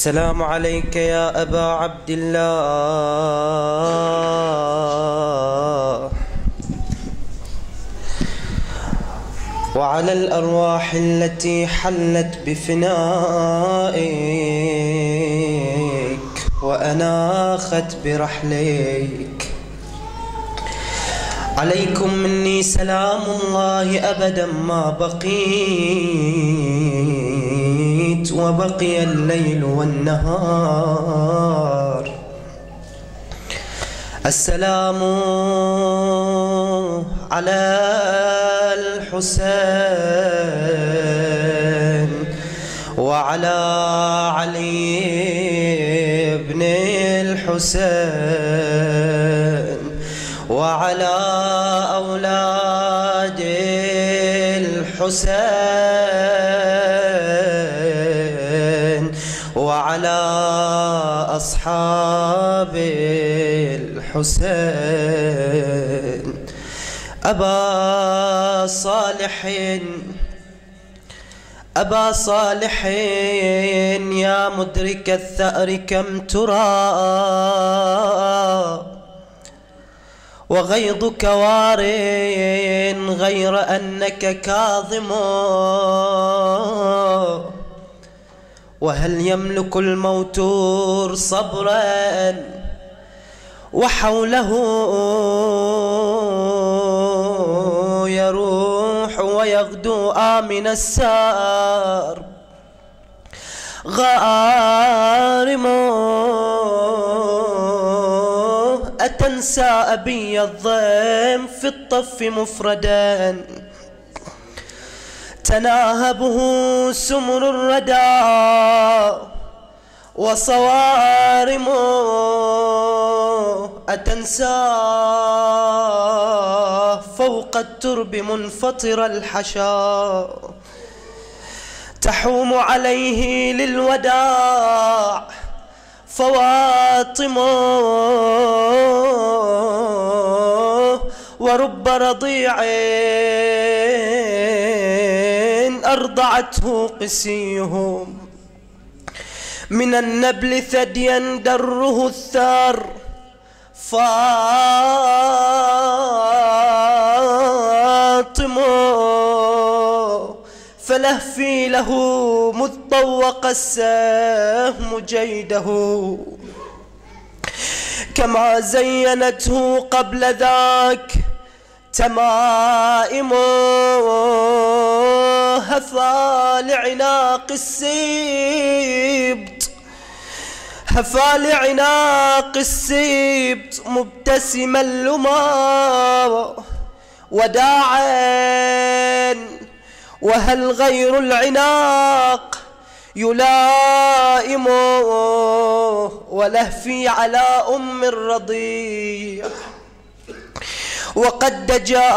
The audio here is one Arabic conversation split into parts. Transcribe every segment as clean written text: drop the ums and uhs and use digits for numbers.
السلام عليك يا أبا عبد الله وعلى الأرواح التي حلت بفنائك وأناخت برحلك. عليكم مني سلام الله أبدا ما بقيت وبقي الليل والنهار. السلام على الحسين وعلى علي بن الحسين وعلى أولاد الحسين وعلى أصحاب الحسين. أبا صالح يا مدرك الثأر كم ترى وغيظك وار غير أنك كاظم. وهل يملك الموتور صبرا وحوله يروح ويغدو آمن السار غارم. أتنسى أبي الضيم في الطف مفردا تناهبه سمر الردى وصوارم. أتنسى فوق الترب منفطر الحشا تحوم عليه للوداع فواطم. ورب رضيع أرضعته قسيهم من النبل ثديا دره الثار فاطم. فلهفي له مذ طوق السهم جيده كما زينته قبل ذاك تمائم. هفى لعناق السبط مبتسما لما وداعا. وهل غير العناق يلائم ولهفي على أم الرضيع وقد دجا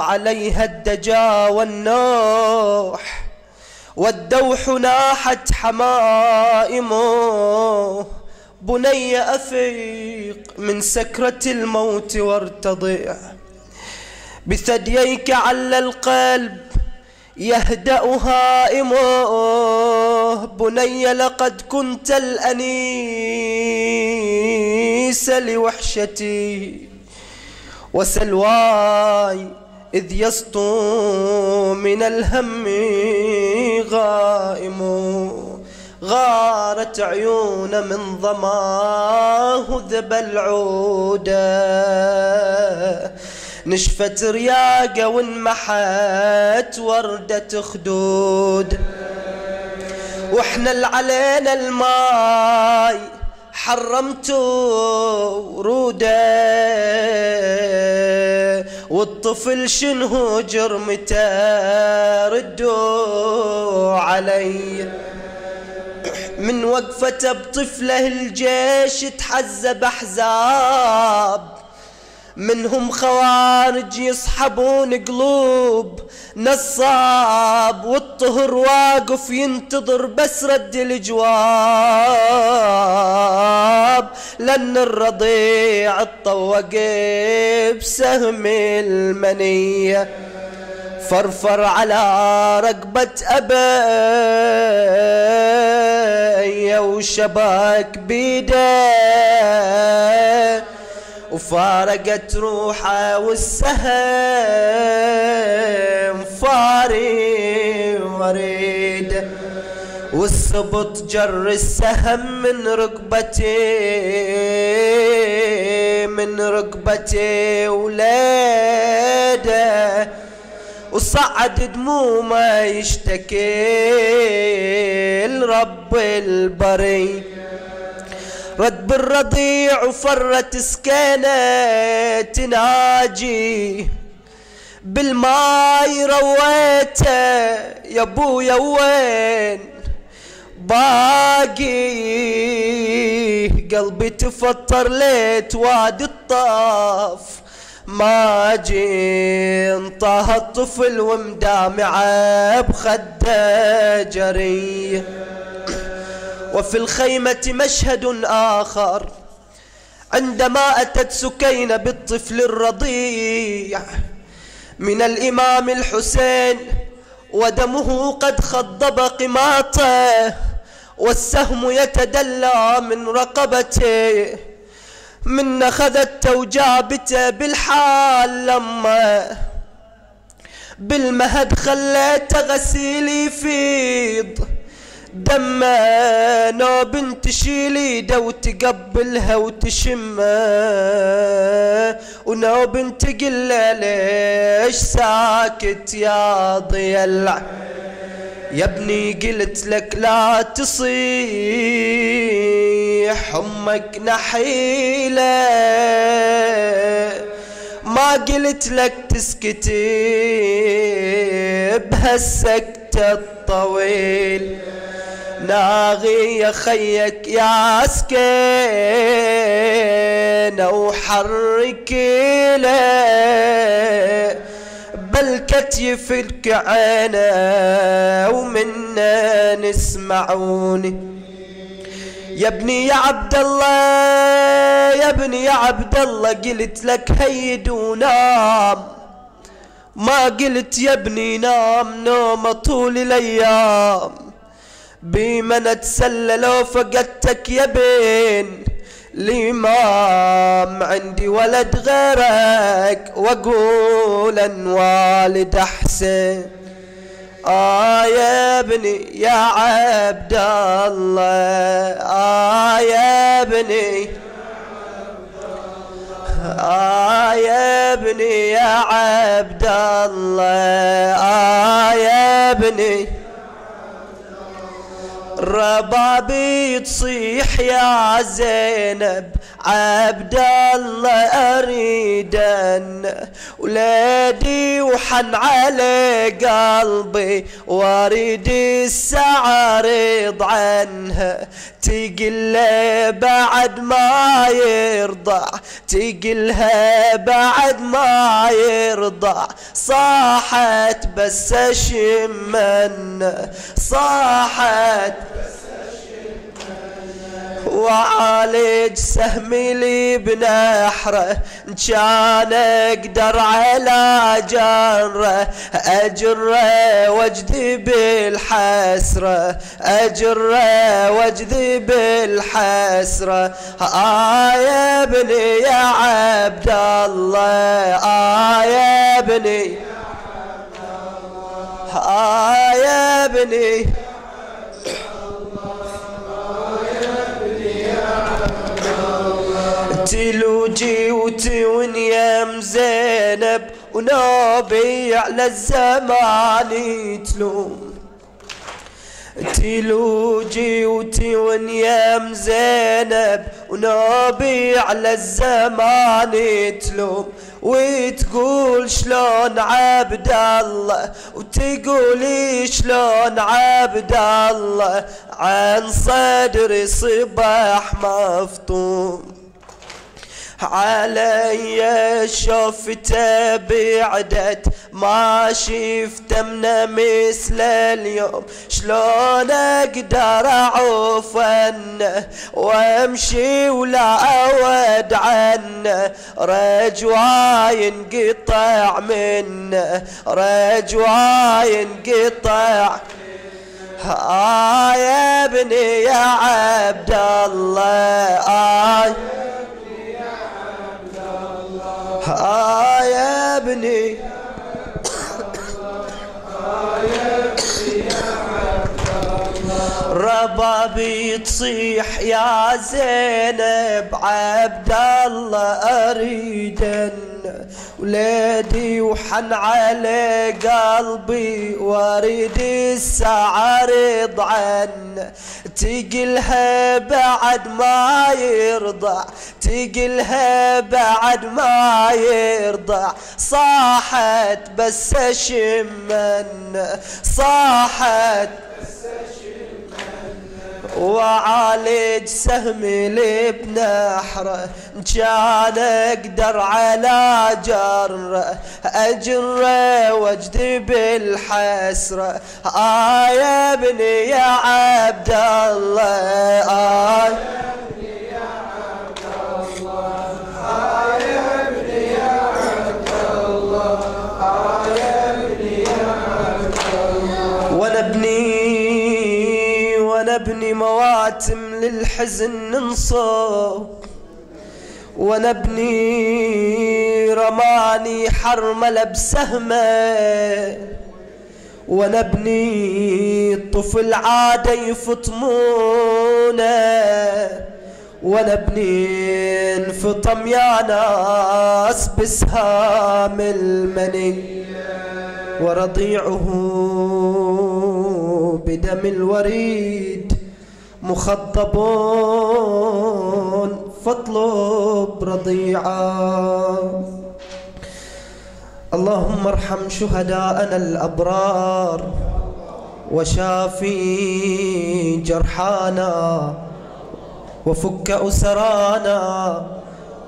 عليها الدجا والنوح والدوح ناحت حمائمه. بني أفيق من سكرة الموت وارتضع بثدييك عل القلب يهدأ هائمه. بني لقد كنت الأنيس لوحشتي وسلواي إذ يسطو من الهم غائم. غارت عيون من ظماه ذب العودة نشفت رياقة وانمحت وردة خدود. واحنا علينا الماي حرمت وروده والطفل شنو جرمته ردوا علي. من وقفته بطفله الجيش تحزب احزاب منهم خوارج يصحبون قلوب نصاب. والطهر واقف ينتظر بس رد الجواب لأن الرضيع اتطوق بسهم المنية فرفر على رقبة أبي وشبك بيده وفارقت روحه والسهم فاري وريده والسبط جر السهم من ركبتي ولاده وصعد دمومه يشتكي لرب البري رد بالرضيع وفرت سكينه تناجي بالماي رويته يا ابويا وين باقي قلبي تفطر ليت وادي الطاف ما جي انطاه الطفل ومدامعه بخده جري. وفي الخيمة مشهد آخر عندما أتت سكينة بالطفل الرضيع من الإمام الحسين ودمه قد خضب قماطه والسهم يتدلى من رقبته من أخذته وجابته بالحال لما بالمهد خليته غسيل يفيض دمه نوب تشيل ايده وتقبلها وتشمه ونوب تقل ليش ساكت يا ضيلع يا ابني قلت لك لا تصيح امك نحيله ما قلت لك تسكتي بهالسكت الطويل ناغي يا خيك يا سكينة وحركي له بالكتف الكعانة ومنا نسمعوني يا ابني يا عبد الله يا ابني يا عبد الله قلت لك هيد ونام ما قلت يا ابني نام نوم طول الايام بما نتسلى لو فقدتك يا بين الإمام عندي ولد غيرك واقول ان والد احسن يا ابني يا عبد الله يا ابني يا ابني يا عبد الله يا ابني ربابي تصيح يا زينب عبد الله اريدن ولادي وحن على قلبي واريد السعرض عنها تقله بعد ما يرضع تقلها بعد ما يرضع صاحت بس اشمن صاحت وعالج سهمي لي بنحره كان اقدر على جره اجره واجذي بالحسره اجره واجذي بالحسره يا ابني يا عبد الله يا ابني يا ابني تلوجي وتون يم زينب ونوبي على الزمان تلوم تلوجي وتون يم زينب ونوبي على الزمان تلوم وتقول شلون عبد الله وتقولي شلون عبد الله عن صدري صباح مفطوم علي شفته بعدت ما شفته من مثل اليوم، شلون اقدر اعوف عنه وامشي ولا اود عنه، رجوى ينقطع منه، رجوى ينقطع. يا ابني يا عبد الله، يا ابني ربابي تصيح يا زينب عبد الله اريدن، ولادي وحن على قلبي واريد الساعة رض عنه، تقلها بعد ما يرضع، تقلها بعد ما يرضع، صاحت بس اشمن، صاحت وعالج سهمي لبنحره، كان اقدر على جره اجره واجدي بالحسره. يا ابني يا عبد الله، ونبني مواتم للحزن ننصب، ونبني رماني حرملة بسهمه، ونبني الطفل عاده يفطمونه، ونبني انفطم يا ناس بسهام المني، ورضيعه بدم الوريد مخضب فاطلب رضيعا. اللهم ارحم شهداءنا الأبرار وشافي جرحانا وفك أسرانا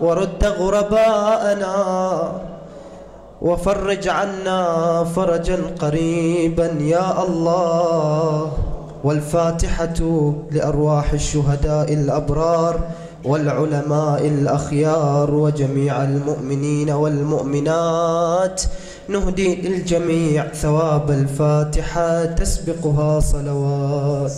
ورد غرباءنا وفرج عنا فرجا قريبا يا الله. والفاتحة لأرواح الشهداء الأبرار والعلماء الأخيار وجميع المؤمنين والمؤمنات. نهدي للجميع ثواب الفاتحة تسبقها صلوات.